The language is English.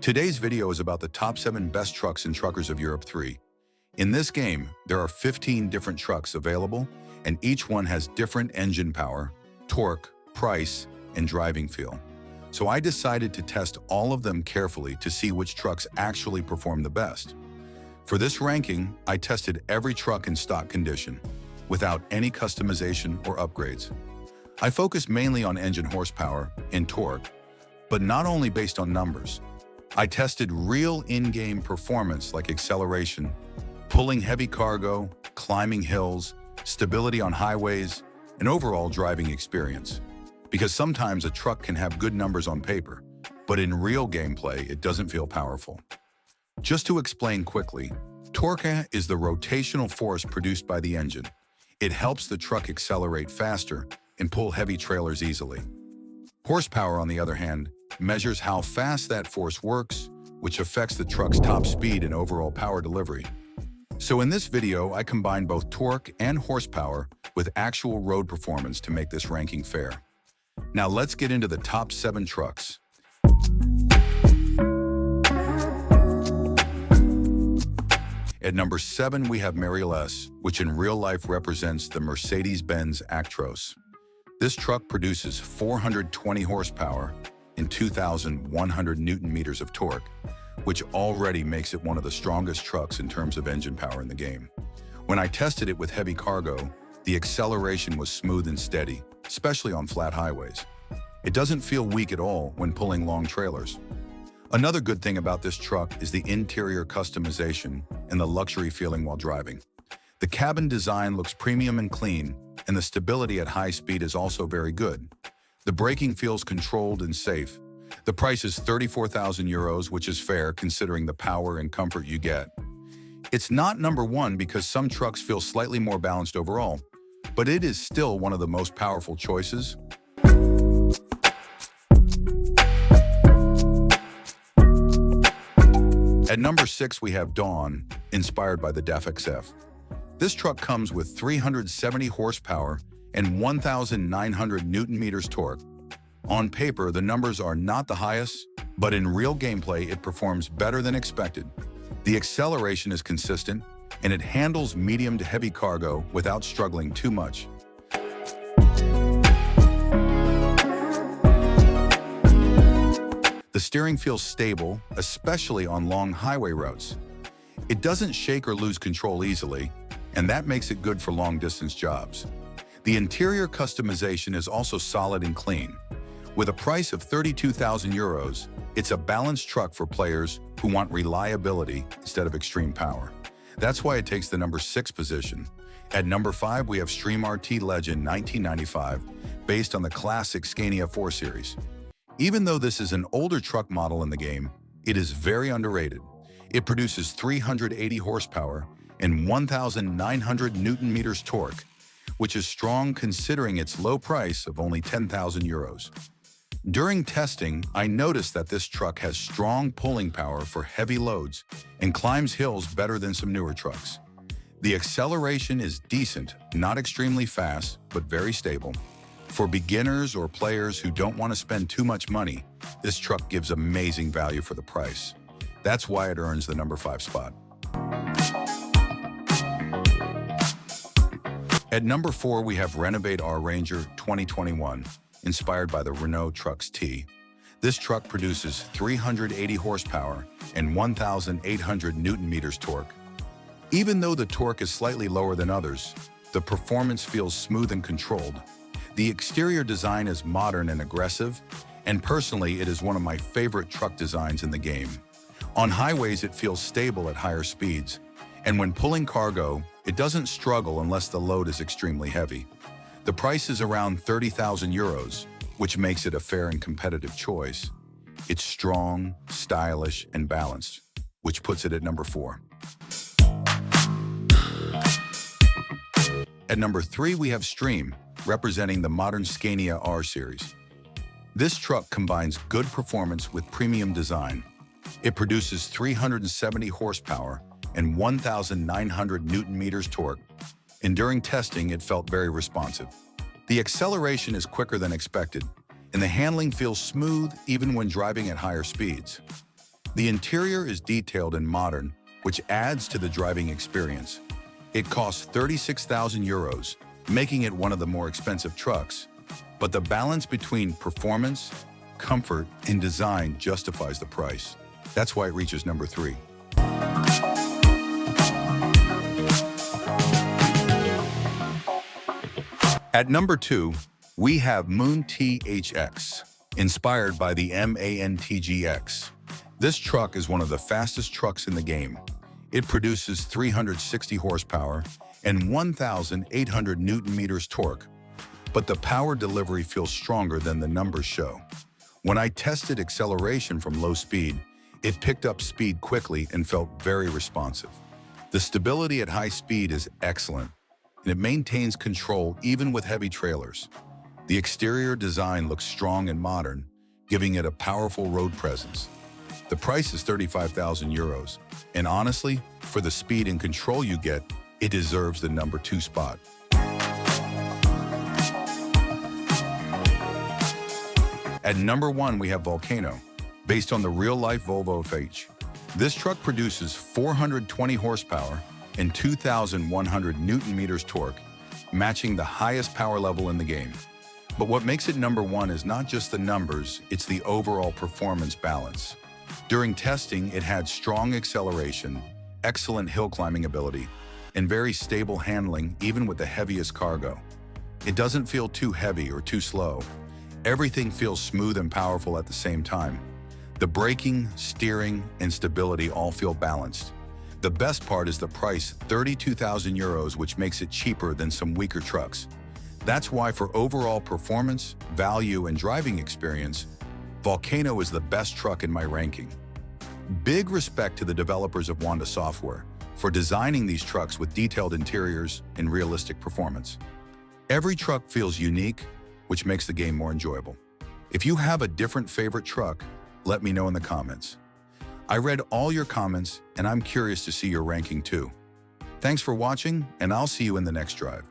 Today's video is about the top 7 best trucks and truckers of Europe 3. In this game, there are 15 different trucks available, and each one has different engine power, torque, price, and driving feel. So I decided to test all of them carefully to see which trucks actually perform the best. For this ranking, I tested every truck in stock condition, without any customization or upgrades. I focused mainly on engine horsepower and torque, but not only based on numbers. I tested real in-game performance like acceleration, pulling heavy cargo, climbing hills, stability on highways, and overall driving experience. Because sometimes a truck can have good numbers on paper, but in real gameplay, it doesn't feel powerful. Just to explain quickly, torque is the rotational force produced by the engine. It helps the truck accelerate faster and pull heavy trailers easily. Horsepower, on the other hand, measures how fast that force works, which affects the truck's top speed and overall power delivery. So in this video, I combined both torque and horsepower with actual road performance to make this ranking fair. Now let's get into the top 7 trucks. At number 7, we have Marilles, which in real life represents the Mercedes-Benz Actros. This truck produces 420 horsepower and 2,100 Newton-meters of torque, which already makes it one of the strongest trucks in terms of engine power in the game. When I tested it with heavy cargo, the acceleration was smooth and steady, especially on flat highways. It doesn't feel weak at all when pulling long trailers. Another good thing about this truck is the interior customization and the luxury feeling while driving. The cabin design looks premium and clean, and the stability at high speed is also very good. The braking feels controlled and safe. The price is 34,000 euros, which is fair considering the power and comfort you get. It's not number 1 because some trucks feel slightly more balanced overall, but it is still one of the most powerful choices. At number 6, we have Dawn, inspired by the DAF XF. This truck comes with 370 horsepower and 1,900 Newton-meters torque. On paper, the numbers are not the highest, but in real gameplay, it performs better than expected. The acceleration is consistent, and it handles medium to heavy cargo without struggling too much. The steering feels stable, especially on long highway routes. It doesn't shake or lose control easily, and that makes it good for long-distance jobs. The interior customization is also solid and clean. With a price of 32,000 euros, it's a balanced truck for players who want reliability instead of extreme power. That's why it takes the number 6 position. At number 5, we have Stream RT Legend 1995, based on the classic Scania 4 Series. Even though this is an older truck model in the game, it is very underrated. It produces 380 horsepower and 1,900 Newton-meters torque, which is strong considering its low price of only 10,000 euros. During testing, I noticed that this truck has strong pulling power for heavy loads and climbs hills better than some newer trucks. The acceleration is decent, not extremely fast, but very stable. For beginners or players who don't want to spend too much money, this truck gives amazing value for the price. That's why it earns the number 5 spot. At number 4, we have Renovate R Ranger 2021, inspired by the Renault Trucks T. This truck produces 380 horsepower and 1,800 Newton-meters torque. Even though the torque is slightly lower than others, the performance feels smooth and controlled. The exterior design is modern and aggressive, and personally, it is one of my favorite truck designs in the game. On highways, it feels stable at higher speeds, and when pulling cargo, it doesn't struggle unless the load is extremely heavy. The price is around 30,000 euros, which makes it a fair and competitive choice. It's strong, stylish, and balanced, which puts it at number 4. At number 3, we have Stream, representing the modern Scania R Series. This truck combines good performance with premium design. It produces 370 horsepower and 1,900 Newton-meters torque, and during testing, it felt very responsive. The acceleration is quicker than expected, and the handling feels smooth even when driving at higher speeds. The interior is detailed and modern, which adds to the driving experience. It costs 36,000 euros, making it one of the more expensive trucks. But the balance between performance, comfort, and design justifies the price. That's why it reaches number 3. At number 2, we have Moon THX, inspired by the MANTGX. This truck is one of the fastest trucks in the game. It produces 360 horsepower and 1,800 Newton-meters torque, but the power delivery feels stronger than the numbers show. When I tested acceleration from low speed, it picked up speed quickly and felt very responsive. The stability at high speed is excellent, and it maintains control even with heavy trailers. The exterior design looks strong and modern, giving it a powerful road presence. The price is 35,000 euros, and honestly, for the speed and control you get, it deserves the number 2 spot. At number 1, we have Volcano, based on the real-life Volvo FH. This truck produces 420 horsepower and 2,100 Newton-meters torque, matching the highest power level in the game. But what makes it number 1 is not just the numbers, it's the overall performance balance. During testing, it had strong acceleration, excellent hill climbing ability, and very stable handling even with the heaviest cargo. It doesn't feel too heavy or too slow. Everything feels smooth and powerful at the same time. The braking, steering, and stability all feel balanced. The best part is the price, 32,000 euros, which makes it cheaper than some weaker trucks. That's why for overall performance, value, and driving experience, Volcano is the best truck in my ranking. Big respect to the developers of Wanda Software for designing these trucks with detailed interiors and realistic performance. Every truck feels unique, which makes the game more enjoyable. If you have a different favorite truck, let me know in the comments. I read all your comments, and I'm curious to see your ranking too. Thanks for watching, and I'll see you in the next drive.